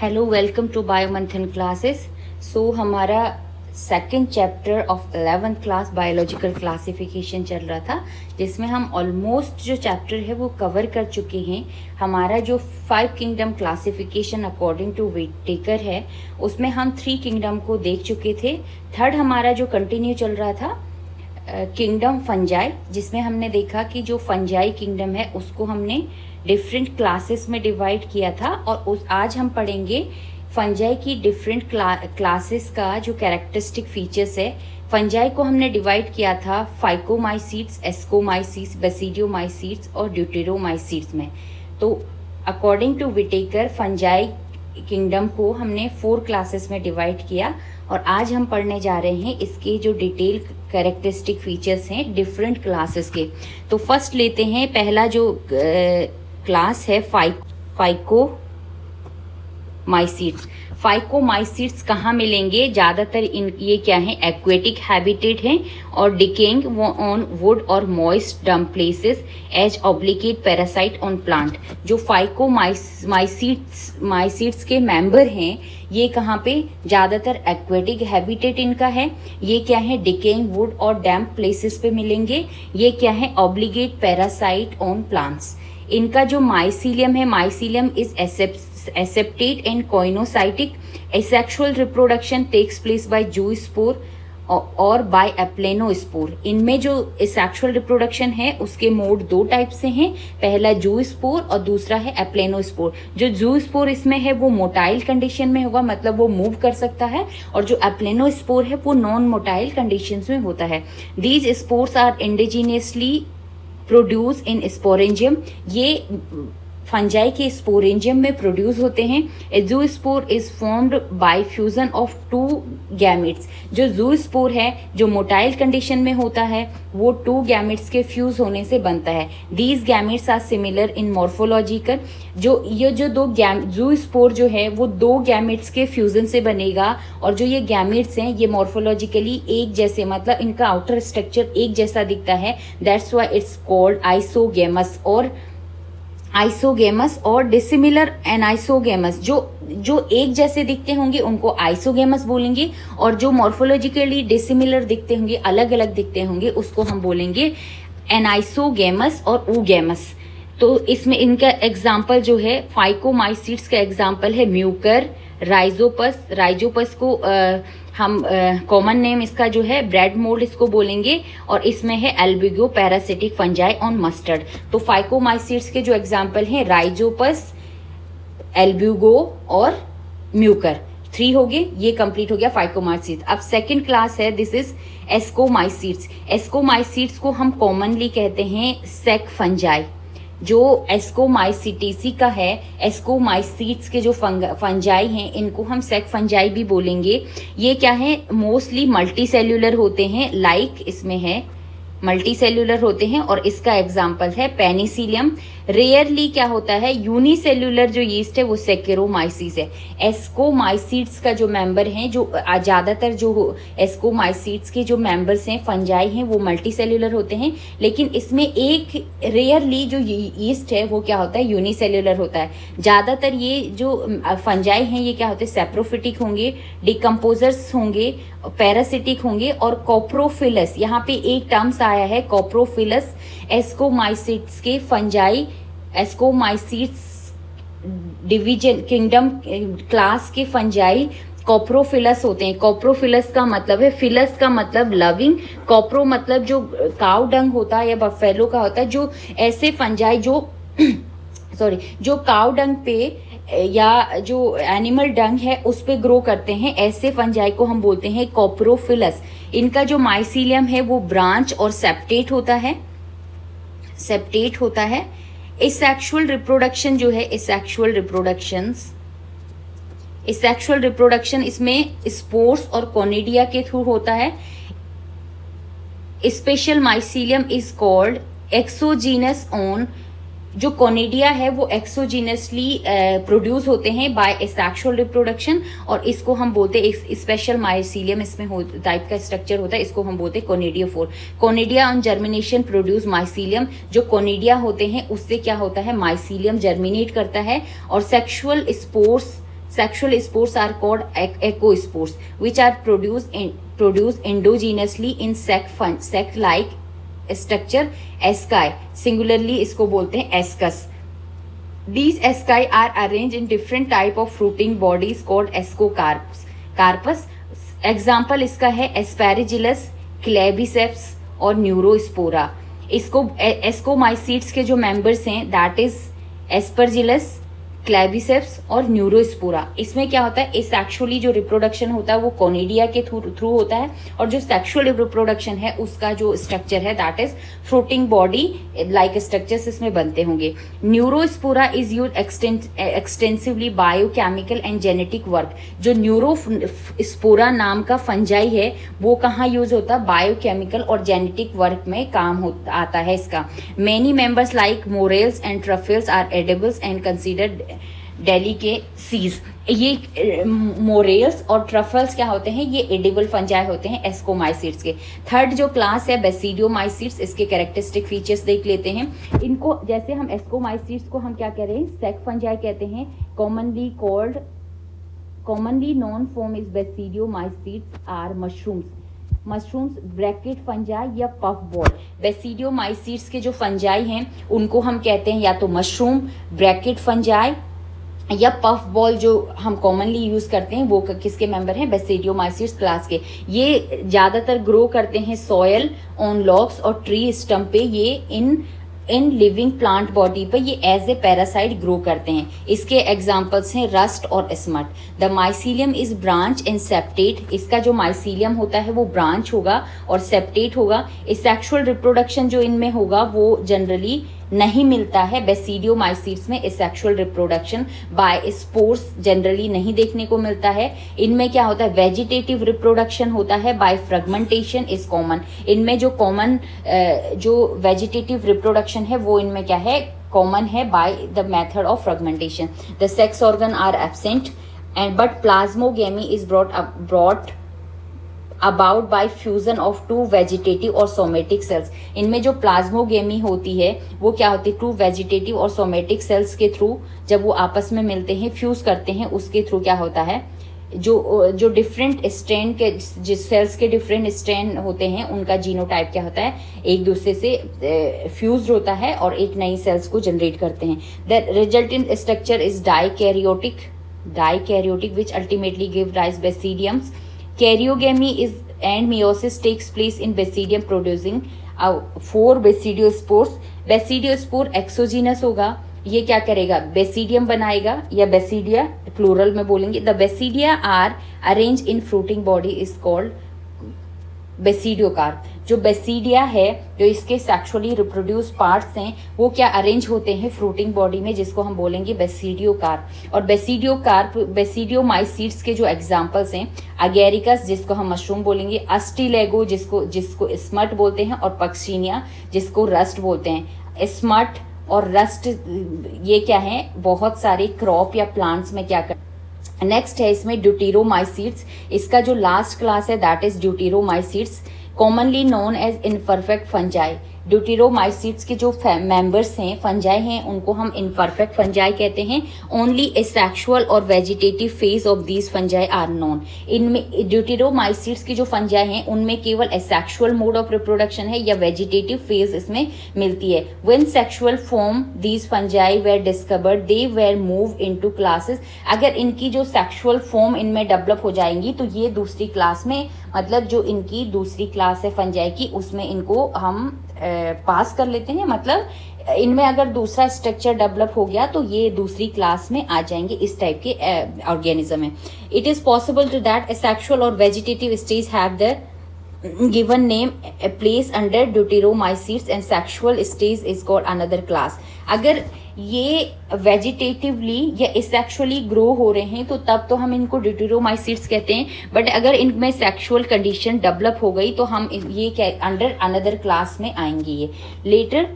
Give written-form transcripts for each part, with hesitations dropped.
Hello, welcome to Biomanthan classes. So हमारा second chapter of 11th class biological classification चल रहा था, जिसमें हम ऑलमोस्ट जो चैप्टर है वो कवर कर चुके हैं। हमारा जो 5 kingdom classification according to Whittaker है, उसमें हम 3 किंगडम को देख चुके थे। थर्ड हमारा जो कंटिन्यू चल रहा था किंगडम फंजाई, जिसमें हमने देखा कि जो फंजाई किंगडम है उसको हमने डिफरेंट क्लासेस में डिवाइड किया था, और आज हम पढ़ेंगे फंजाई की डिफरेंट क्लासेस का जो कैरेक्टरिस्टिक फीचर्स है। फंजाई को हमने डिवाइड किया था फाइकोमाइसीट्स, एस्कोमाइसीट्स, बेसिडियोमाइसीट्स और ड्यूटेरोमाइसीट्स में। तो according to Whittaker fungi kingdom को हमने 4 क्लासेस में डिवाइड किया, और आज हम पढ़ने जा रहे हैं इसके जो डिटेल कैरेक्टरिस्टिक फीचर्स हैं डिफरेंट क्लासेस के। तो फर्स्ट लेते हैं, पहला जो क्लास है फाइकोमाइसीट्स। फाइकोमाइसीट्स कहाँ मिलेंगे? ज़्यादातर ये क्या है, एक्वेटिक हैबिटेट हैं और डिकेइंग ऑन वुड और moist damp places as obligate parasite on plant. जो फाइकोमाइसीट्स के मेंबर हैं, ये कहाँ पे? ज़्यादातर एक्वेटिक हैबिटेट इनका है। ये क्या है? डिकेइंग वुड और डैम्प प्लेसेस पे मिलेंगे। ये क्या है? Obligate parasite on plants. इनका जो माइसीलियम है, mycelium is aseptate and coinocytic. Asexual reproduction takes place by zoospore और बाय एप्लेनोस्पोर। इनमें जो एसेक्सुअल रिप्रोडक्शन है उसके मोड 2 टाइप से हैं। पहला जूस्पोर और दूसरा है एप्लेनोस्पोर। जो जूस्पोर इसमें है वो मोटाइल कंडीशन में होगा, मतलब वो मूव कर सकता है, और जो एप्लेनोस्पोर है वो नॉन मोटाइल कंडीशंस में होता है। These spores are indigenously produce in sporangium. ये फंजाई के स्पोरेंजियम में प्रोड्यूस होते हैं। A zoospore is formed by fusion of 2 gametes. जो जूस्पोर है जो मोटाइल कंडीशन में होता है वो 2 गैमेट्स के फ्यूज होने से बनता है। These gametes are similar in morphological. जो 2 जूस्पोर जो है वो 2 गैमेट्स के फ्यूजन से बनेगा, और जो ये गैमेट्स हैं ये मॉर्फोलॉजिकली एक जैसे, मतलब इनका आउटर स्ट्रक्चर एक जैसा दिखता है। That's why it's called isogamous और डिसिमिलर एनाइसोगेमस। जो एक जैसे दिखते होंगे उनको आइसोगेमस बोलेंगे, और जो मॉर्फोलॉजिकली डिसिमिलर दिखते होंगे, अलग अलग दिखते होंगे, उसको हम बोलेंगे एनाइसोगेमस और ऊगेमस। तो इसमें इनका एग्जाम्पल जो है, फाइकोमाइसीट्स का एग्जाम्पल है म्यूकर, राइजोपस को हम कॉमन नेम इसका जो है ब्रेड मोल्ड इसको बोलेंगे, और इसमें है Albugo parasitic fungi on mustard. तो फाइकोमाइसीट्स के जो एग्जाम्पल हैं राइजोपस, एल्बिगो और म्यूकर, 3 हो गए। ये कंप्लीट हो गया फाइकोमाइसीट्स। अब सेकंड क्लास है, दिस इज एस्कोमाइसीट्स। एस्कोमाइसीट्स को हम कॉमनली कहते हैं सेक फंजाई। जो एस्कोमाइसिटेसी का है, एस्कोमाइसीट्स के जो फंजाई हैं इनको हम सेक फंजाई भी बोलेंगे। ये क्या है? मोस्टली मल्टी सेल्यूलर होते हैं, इसमें है मल्टी सेल्यूलर होते हैं, और इसका एग्जाम्पल है पेनिसिलियम। रेयरली क्या होता है, यूनिसेल्यूलर जो यीस्ट है वो सेकेरोमाइसीस है। एस्कोमाइसीट्स का जो मेंबर हैं, जो ज्यादातर जो एस्कोमाइसीट्स के जो मेंबर्स हैं, फंजाई हैं, वो मल्टी सेल्यूलर होते हैं, लेकिन इसमें एक रेयरली जो यीस्ट है वो क्या होता है, यूनिसेल्यूलर होता है। ज्यादातर ये जो फंजाई हैं ये क्या होते हैं, सेप्रोफिटिक होंगे, डिकम्पोजर्स होंगे, पैरासिटिक होंगे, और कॉप्रोफिलस, यहाँ पे एक टर्म्स आया है कॉप्रोफिलस। एस्कोमाइसीट्स के fungi, ascomycetes division kingdom class के फंजाई कॉप्रोफिलस होते हैं। कॉप्रोफिलस का मतलब है, फिलस का मतलब लविंग, कॉप्रो मतलब जो काउ डंग होता है या बफेलो का होता है, जो ऐसे फंजाई जो काउ डंग पे या जो एनिमल डंग है उस पे ग्रो करते हैं, ऐसे फंजाई को हम बोलते हैं कॉप्रोफिलस। इनका जो माइसीलियम है वो ब्रांच और सेप्टेट होता है। एसेक्सुअल रिप्रोडक्शन जो है, एसेक्सुअल रिप्रोडक्शन इसमें स्पोर्स और कोनिडिया के थ्रू होता है। Special mycelium is called exogenous on. जो कोनिडिया है वो एक्सोजीनसली प्रोड्यूस होते हैं बाय एसेक्सुअल रिप्रोडक्शन, और इसको हम बोलते हैं स्पेशल माइसीलियम, इसमें टाइप का स्ट्रक्चर होता है, इसको हम बोलते हैं conidiophore. Conidia on germination produce mycelium. जो कोनिडिया होते हैं उससे क्या होता है, माइसीलियम जर्मिनेट करता है, और sexual spores Sexual spores are called ecospores, which are produced endogenously in sac-like structure asci. Singularly इसको बोलते हैं ascus. These asci are arranged in different type of fruiting bodies called ascocarpus. Example इसका है aspergillus, claviceps और Neurospora. इसको ascomycetes के जो members हैं दैट इज एस्परजिलस, क्लेविसेप्स और न्यूरोस्पोरा. इसमें क्या होता है, सेक्सुअली जो रिप्रोडक्शन होता है वो कोनिडिया के थ्रू होता है, और जो सेक्सुअल रिप्रोडक्शन है उसका जो स्ट्रक्चर है that is fruiting body like structures इसमें बनते होंगे. Neurospora is use extensively biochemical and genetic work. जो न्यूरोस्पोरा नाम का फंजाई है वो कहाँ यूज होता है, बायोकेमिकल और जेनेटिक वर्क में काम आता है इसका. Many members like morels and truffles are edibles and considered delicacies. ये मोरेल्स और ट्रफल्स क्या होते हैं, ये एडिबल फंजाई होते हैं एस्कोमाइसीट्स के. थर्ड जो क्लास है बेसिडियोमाइसीट्स, इसके कैरेक्टरिस्टिक फीचर्स देख लेते हैं. इनको जैसे हम एस्कोमाइसीट्स को हम क्या कह रहे हैं, सेक फंजाई कहते हैं. commonly known form is basidiomycetes are mushrooms bracket fungi या पफ बॉल. बेसिडियोमाइसीट्स के जो फंजाई हैं उनको हम कहते हैं या तो मशरूम, ब्रैकेट फंजाई या पफ बॉल. जो हम कॉमनली यूज करते हैं वो किसके मेंबर हैं, बेसिडियोमाइसीट्स क्लास के. ये ज्यादातर ग्रो करते हैं सॉयल, ऑन लॉग्स और ट्री स्टम्प पे. ये इन लिविंग प्लांट बॉडी पे ये एज ए पैरासाइट ग्रो करते हैं. इसके एग्जांपल्स हैं रस्ट और smut. The mycelium is branch and septate. इसका जो माइसीलियम होता है वो ब्रांच होगा और सेप्टेट होगा. इस सेक्सुअल रिप्रोडक्शन जो इनमें होगा वो जनरली नहीं मिलता है. बेसिडियोमाइसीट्स में sexual reproduction by spores generally नहीं देखने को मिलता है. इनमें क्या होता है, वेजिटेटिव रिप्रोडक्शन होता है बाय फ्रेगमेंटेशन इज कॉमन. इनमें जो कॉमन जो वेजिटेटिव रिप्रोडक्शन है वो इनमें क्या है, कॉमन है by the method of fragmentation. The sex organ are absent and but plasmogamy is brought about by fusion of two vegetative और सोमेटिक सेल्स. इनमें जो प्लाज्मोगेमी होती है वो क्या होती है, टू वेजिटेटिव और सोमेटिक सेल्स के थ्रू जब वो आपस में मिलते हैं, फ्यूज करते हैं, उसके थ्रू क्या होता है, जो डिफरेंट स्ट्रेन के जिस सेल्स के डिफरेंट स्ट्रेन होते हैं उनका जीनोटाइप क्या होता है, एक दूसरे से फ्यूज्ड होता है और एक नई सेल्स को जनरेट करते हैं. The resultant structure is dikaryotic which ultimately give rise basidiums. Karyogamy is and meiosis takes place in basidium producing 4 basidiospores. Basidiospore exogenous होगा. ये क्या करेगा, बेसिडियम बनाएगा या बेसिडिया प्लूरल में बोलेंगे. The basidia are arrange in fruiting body is called basidiocarp. जो basidia है, जो इसके सेक्सुअली रिप्रोड्यूस पार्ट्स हैं, वो क्या अरेंज होते हैं फ्रूटिंग बॉडी में, जिसको हम बोलेंगे बेसिडियोकार्प. और बेसिडियोमाइसीट्स के जो एग्जांपल्स हैं, अगेरिकस जिसको हम मशरूम बोलेंगे, अस्टिलेगो जिसको स्मट बोलते हैं, और पक्सीनिया जिसको रस्ट बोलते हैं. स्मट और रस्ट ये क्या है, बहुत सारे क्रॉप या प्लांट्स में क्या कर. नेक्स्ट है इसमें ड्यूटेरोमाइसीट्स. इसका जो लास्ट क्लास है that is deuteromycetes, commonly known as imperfect fungi. Deuteromycetes के जो मेंबर्स हैं, फंजाई हैं, उनको हम इनपरफेक्ट फंजाई कहते हैं. ओनली ए सेक्सुअल और vegetative phase of these fungi are known. इनमें ड्यूटेरोमाइसीट्स की जो फंजाई हैं उनमें केवल a sexual mode of reproduction है या वेजिटेटिव फेज इसमें मिलती है. When sexual form these fungi were discovered they were move into classes. अगर इनकी जो सेक्सुअल फॉर्म इनमें डेवलप हो जाएंगी तो ये दूसरी क्लास में, मतलब जो इनकी दूसरी क्लास है फंजाई की, उसमें इनको हम पास कर लेते हैं. मतलब इनमें अगर दूसरा स्ट्रक्चर डेवलप हो गया तो ये दूसरी क्लास में आ जाएंगे. इस टाइप के ऑर्गेनिज्म है. It is possible to that A sexual और vegetative stage have the given name a place under deuteromycetes and sexual stage is called another class. अगर ये वेजिटेटिवली या सेक्सुअली ग्रो हो रहे हैं तो तब तो हम इनको ड्यूटेरोमाइसीट्स कहते हैं. बट अगर इनमें सेक्सुअल कंडीशन डेवलप हो गई तो हम ये क्या अंडर अनदर क्लास में आएंगे. ये लेटर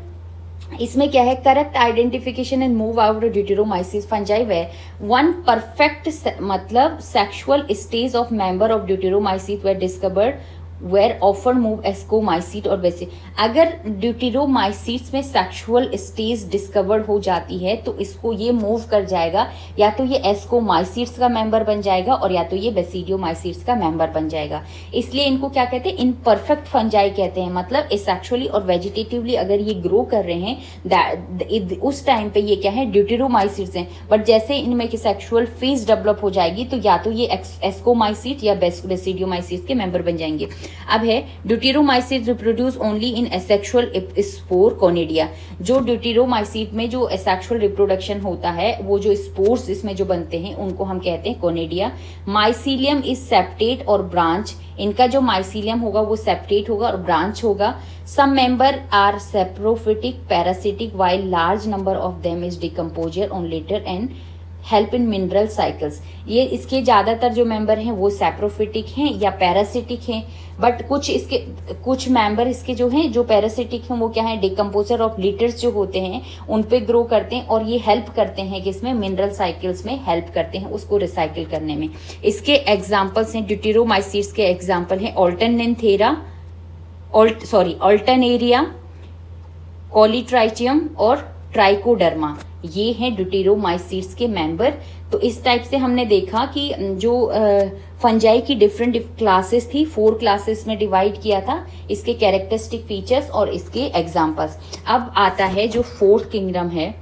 इसमें क्या है, correct identification and move out deuteromycetes fungi where one perfect मतलब sexual stage of member of deuteromycetes were discovered where offer move ascomycete और बेसिल। अगर ड्यूटेरोमाइसीट्स में सेक्सुअल स्टेज डिस्कवर्ड हो जाती है तो इसको ये मूव कर जाएगा, या तो ये एस्कोमाइसीट्स का मेंबर बन जाएगा और या तो ये बेसिडियोमाइसीट्स का मेंबर बन जाएगा। इसलिए इनको क्या कहते हैं, इनपरफेक्ट फंजाई कहते हैं। मतलब सेक्सुअली और वेजिटेटिवली अगर ये ग्रो कर रहे हैं उस टाइम पे ये क्या है, ड्यूटेरोमाइसीट्स हैं। बट जैसे इनमें की सेक्सुअल फेज डेवलप हो जाएगी तो या तो ये एस्कोमाइसीट या बेसिडियोमाइसीट्स के मेंबर बन जाएंगे। अब है deuteromycete reproduce only in asexual spore conidia. जो ड्यूटेरोमाइसीट में जो एसेक्सुअल रिप्रोडक्शन होता है, वो जो स्पोर्स इसमें जो बनते हैं उनको हम कहते हैं कोनिडिया। माइसीलियम इज सेप्टेट और ब्रांच। इनका जो माइसीलियम होगा वो सेप्टेट होगा और ब्रांच होगा। Some member are saprophytic parasitic while large number of them is decomposer on litter and help in mineral cycles. ये इसके ज्यादातर जो मेंबर हैं वो सैप्रोफिटिक हैं या पैरासिटिक हैं। बट कुछ मेंबर इसके जो हैं, जो पैरासिटिक हैं, वो क्या है, डिकम्पोजर ऑफ लिटर्स जो होते हैं उन पे ग्रो करते हैं और ये हेल्प करते हैं कि इसमें मिनरल साइकिल्स में हेल्प करते हैं उसको रिसाइकिल करने में। इसके एग्जाम्पल्स हैं, ड्यूटेरोमाइसीट्स के एग्जाम्पल हैं ऑल्टरनेरिया, कॉलीट्राइचियम और ट्राइकोडर्मा। ये हैं ड्यूटेरोमाइसीट्स के मेंबर। तो इस टाइप से हमने देखा कि जो फंजाई की डिफरेंट क्लासेस थी, 4 क्लासेस में डिवाइड किया था, इसके कैरेक्टरिस्टिक फीचर्स और इसके एग्जांपल्स। अब आता है जो 4th किंगडम है,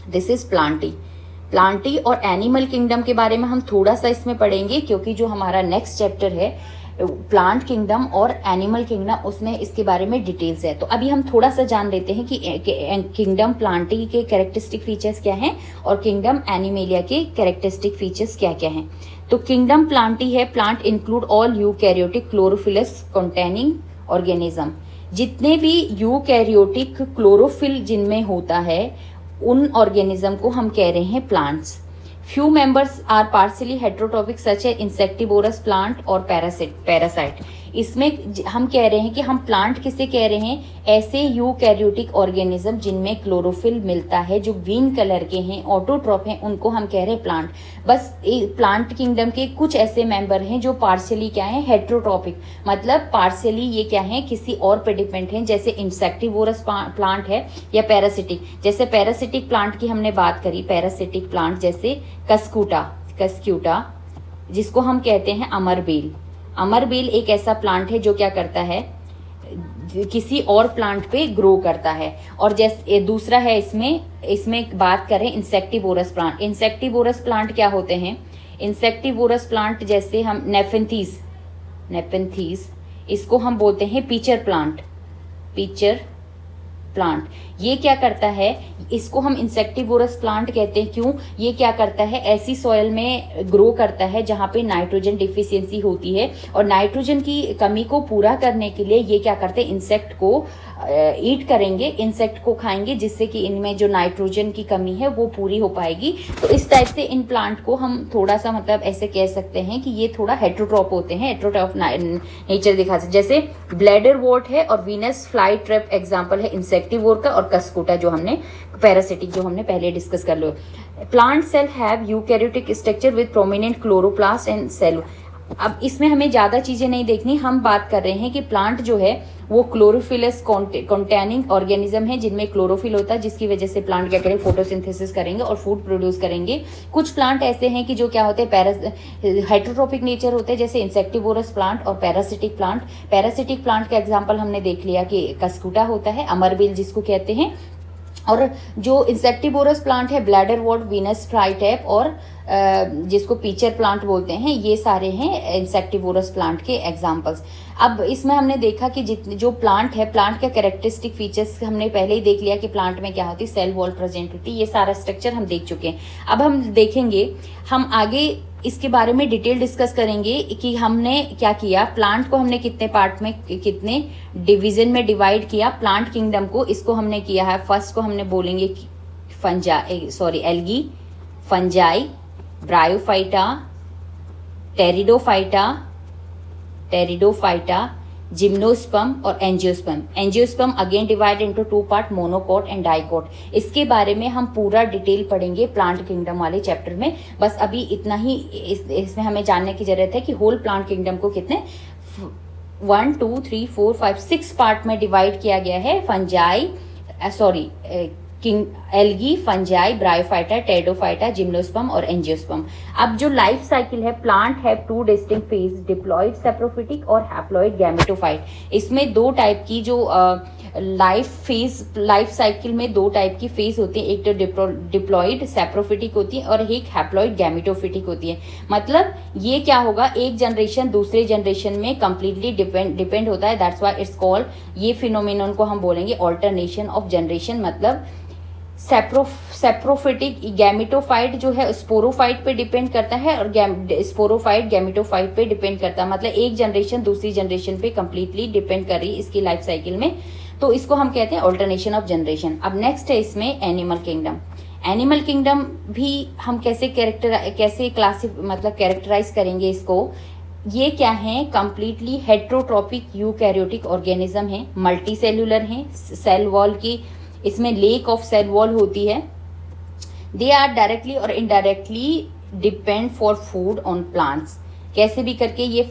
दिस इज प्लांटी और एनिमल किंगडम के बारे में हम थोड़ा सा इसमें पढ़ेंगे, क्योंकि जो हमारा नेक्स्ट चैप्टर है प्लांट किंगडम और एनिमल किंगडम, उसमें इसके बारे में डिटेल्स है। तो अभी हम थोड़ा सा जान लेते हैं कि किंगडम प्लांटी के कैरेक्टरिस्टिक फीचर्स क्या हैं और किंगडम एनिमेलिया के कैरेक्टरिस्टिक फीचर्स क्या क्या हैं। तो किंगडम प्लांटी है, plant include all eukaryotic chlorophyllous containing organism. जितने भी यूकैरियोटिक क्लोरोफिल जिनमें होता है उन ऑर्गेनिज्म को हम कह रहे हैं plants. Few members are partially heterotrophic such as insectivorous plant और parasite। इसमें हम कह रहे हैं कि हम प्लांट किसे कह रहे हैं, ऐसे यूकैरियोटिक ऑर्गेनिज्म जिनमें क्लोरोफिल मिलता है, जो ग्रीन कलर के हैं, ऑटोट्रॉप हैं, उनको हम कह रहे हैं प्लांट। बस प्लांट किंगडम के कुछ ऐसे मेंबर हैं जो पार्शियली क्या है, हेट्रोट्रॉपिक, मतलब पार्शियली ये क्या है, किसी और पे डिपेंड है, जैसे इंसेक्टिवोरस प्लांट है या पैरासिटिक। जैसे पैरासिटिक प्लांट की हमने बात करी, पैरासिटिक प्लांट जैसे कस्क्यूटा जिसको हम कहते हैं अमरबेल एक ऐसा प्लांट है जो क्या करता है, किसी और प्लांट पे ग्रो करता है। और जैसे दूसरा है इसमें बात करें इंसेक्टिवोरस प्लांट क्या होते हैं, इंसेक्टिवोरस प्लांट जैसे हम नेपेंथीस इसको हम बोलते हैं पीचर प्लांट। ये क्या करता है, इसको हम इंसेक्टिवोरस प्लांट कहते हैं। क्यों, ये क्या करता है, ऐसी सॉइल में ग्रो करता है जहां पे नाइट्रोजन डिफिशियंसी होती है, और नाइट्रोजन की कमी को पूरा करने के लिए ये क्या करते हैं, इंसेक्ट को ईट करेंगे, इंसेक्ट को खाएंगे, जिससे कि इनमें जो नाइट्रोजन की कमी है वो पूरी हो पाएगी। तो इस टाइप से इन प्लांट को हम थोड़ा सा मतलब ऐसे कह सकते हैं कि ये थोड़ा हेट्रोट्रॉप होते हैं, हेट्रोट्रॉप नेचर दिखा सकते। जैसे ब्लैडर वॉर्ट है और वीनस फ्लाई ट्रैप एग्जाम्पल है इंसेक्टिवोर का, और कस्कुटा जो हमने पैरासिटिक जो हमने पहले डिस्कस कर लो। Plant cell have eukaryotic structure with prominent chloroplast and cell. अब इसमें हमें ज्यादा चीजें नहीं देखनी, हम बात कर रहे हैं कि प्लांट जो है वो क्लोरोफिलस कंटेनिंग ऑर्गेनिज्म है जिनमें क्लोरोफिल होता है, जिसकी वजह से प्लांट क्या करेंगे, फोटोसिंथेसिस करेंगे और फूड प्रोड्यूस करेंगे। कुछ प्लांट ऐसे हैं कि जो क्या होते हैं, हेट्रोट्रोपिक नेचर होते हैं, जैसे इंसेक्टिवोरस प्लांट और पैरासिटिक प्लांट का एग्जाम्पल हमने देख लिया कि कस्कुटा होता है, अमरबेल जिसको कहते हैं। और जो इंसेक्टिवोरस प्लांट है, ब्लैडर वॉर्ट, वीनस फ्लाईटैप और जिसको पीचर प्लांट बोलते हैं, ये सारे हैं इंसेक्टिवोरस प्लांट के एग्जाम्पल्स। अब इसमें हमने देखा कि जितने जो प्लांट है, प्लांट का कैरेक्टरिस्टिक फीचर्स हमने पहले ही देख लिया कि प्लांट में क्या होती है, सेल वॉल प्रेजेंट होती है, ये सारा स्ट्रक्चर हम देख चुके हैं। अब हम देखेंगे, हम आगे इसके बारे में डिटेल डिस्कस करेंगे कि हमने क्या किया, प्लांट को हमने कितने पार्ट में, कितने डिवीजन में डिवाइड किया प्लांट किंगडम को। इसको हमने किया है, फर्स्ट को हमने बोलेंगे algae, fungi, bryophyta, pteridophyta, gymnosperm और angiosperm again divide into 2 part, monocot and dicot. इसके बारे में हम पूरा डिटेल पढ़ेंगे प्लांट किंगडम वाले चैप्टर में। बस अभी इतना ही इसमें हमें जानने की जरूरत है कि होल प्लांट किंगडम को कितने 1 2 3 4 5 6 पार्ट में डिवाइड किया गया है। Fungi algae, fungi, bryophyta, pteridophyta, gymnosperm और एंजियोस्पर्म। अब जो लाइफ साइकिल है, plant have 2 distinct phase, diploid saprophytic और हैप्लॉइड गैमेटोफाइट। इसमें 2 टाइप की जो लाइफ साइकिल में 2 टाइप की फेज होती है, एक तो डिप्लॉइड सैप्रोफिटिक होती है और एक हैप्लॉइड गैमेटोफिटिक होती है। मतलब ये क्या होगा, एक जनरेशन दूसरे जनरेशन में कंप्लीटली डिपेंड होता है। दैट्स व्हाई इट्स कॉल्ड, ये फिनोमेनन को हम बोलेंगे ऑल्टरनेशन ऑफ जनरेशन। मतलब सैप्रोफिटिक गैमेटोफाइट जो है स्पोरोफाइट पे डिपेंड करता है और स्पोरोफाइट गैमेटोफाइट पे डिपेंड करता है। मतलब एक जनरेशन दूसरी जनरेशन पे कंप्लीटली डिपेंड कर रही है इसकी लाइफ साइकिल में, तो इसको हम कहते हैं ऑल्टरनेशन ऑफ जनरेशन। अब नेक्स्ट है इसमें एनिमल किंगडम। एनिमल किंगडम भी हम कैसे कैरेक्टराइज करेंगे इसको। ये क्या है, कंप्लीटली हेट्रोट्रॉपिक यूकैरियोटिक ऑर्गेनिज्म है, मल्टी सेल्यूलर है, सेल वॉल की इसमें लेक ऑफ सेल वॉल होती है। दे आर डायरेक्टली और indirectly depend for food on plants. कैसे भी करके ये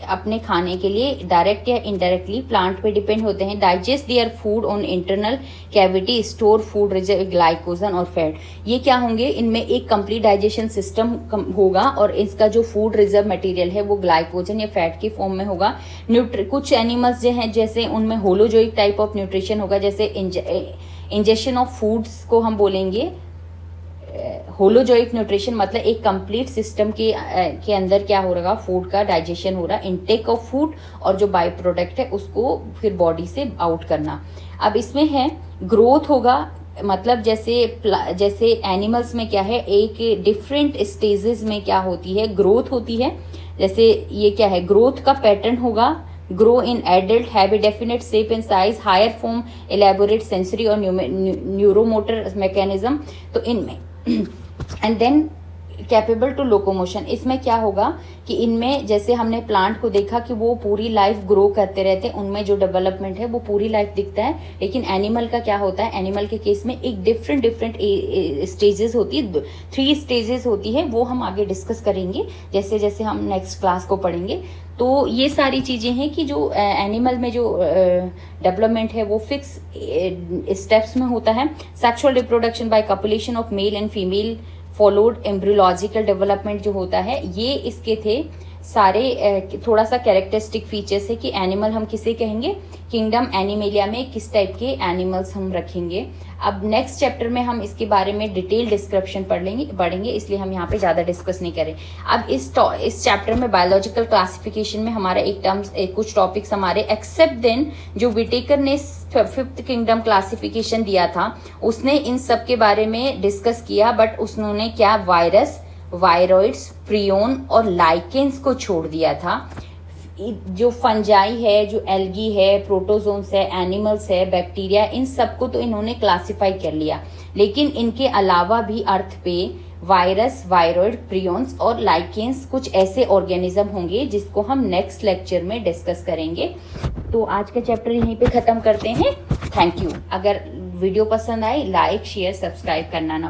अपने खाने के लिए डायरेक्ट या इनडायरेक्टली प्लांट पे डिपेंड होते हैं। Digest their food on internal cavity, store food reserve glycogen और फैट। ये क्या होंगे, इनमें एक कंप्लीट डाइजेशन सिस्टम होगा और इसका जो फूड रिजर्व मटेरियल है वो ग्लाइकोजन या फैट की फॉर्म में होगा। कुछ एनिमल्स जो हैं जैसे उनमें होलोजोइक टाइप ऑफ न्यूट्रिशन होगा, जैसे इंजेक्शन ऑफ फूड्स को हम बोलेंगे होलोजोइक न्यूट्रिशन। मतलब एक कंप्लीट सिस्टम के अंदर क्या हो रहा, फूड का डाइजेशन हो रहा, इनटेक ऑफ फूड और जो बाई प्रोडक्ट है उसको फिर बॉडी से आउट करना। अब इसमें है ग्रोथ होगा, मतलब जैसे एनिमल्स में क्या है, एक डिफरेंट स्टेजेस में क्या होती है, ग्रोथ होती है। जैसे ये क्या है, ग्रोथ का पैटर्न होगा, grow in adult, have a definite shape and size, higher form, elaborate sensory और न्यूरोमोटर मैकेनिज्म। तो इनमें and then capable to locomotion. इसमें क्या होगा कि इनमें जैसे हमने प्लांट को देखा कि वो पूरी लाइफ ग्रो करते रहते हैं, उनमें जो डेवलपमेंट है वो पूरी लाइफ दिखता है। लेकिन एनिमल का क्या होता है, एनिमल के केस में एक डिफरेंट स्टेजेस होती है, 3 स्टेजेस होती है, वो हम आगे डिस्कस करेंगे जैसे जैसे हम नेक्स्ट क्लास को पढ़ेंगे। तो ये सारी चीजें हैं कि जो एनिमल में जो डेवलपमेंट है वो फिक्स स्टेप्स में होता है। Sexual reproduction by copulation of male and female followed embryological development जो होता है, ये इसके थे सारे थोड़ा सा कैरेक्टरिस्टिक फीचर्स है कि एनिमल हम किसे कहेंगे, किंगडम एनिमेलिया में किस टाइप के एनिमल्स हम रखेंगे। अब नेक्स्ट चैप्टर में हम इसके बारे में डिटेल डिस्क्रिप्शन पढ़ेंगे, इसलिए हम यहाँ पे ज्यादा डिस्कस नहीं करें। अब इस चैप्टर में बायोलॉजिकल क्लासिफिकेशन में हमारा कुछ टॉपिक्स हमारे एक्सेप्ट देन जो विटेकर ने 5th किंगडम क्लासिफिकेशन दिया था, उसने इन सब के बारे में डिस्कस किया, बट उसने क्या वायरस, वायरॉइड्स, प्रियोन और लाइकेंस को छोड़ दिया था। जो फंजाई है, जो एल्गी है, प्रोटोजोन्स है, एनिमल्स है, बैक्टीरिया, इन सबको तो इन्होंने क्लासिफाई कर लिया, लेकिन इनके अलावा भी अर्थ पे वायरस, वायरॉइड, प्रियोन्स और लाइकेंस कुछ ऐसे ऑर्गेनिज्म होंगे जिसको हम नेक्स्ट लेक्चर में डिस्कस करेंगे। तो आज का चैप्टर यहीं पे खत्म करते हैं। Thank you. अगर वीडियो पसंद आए लाइक शेयर सब्सक्राइब करना ना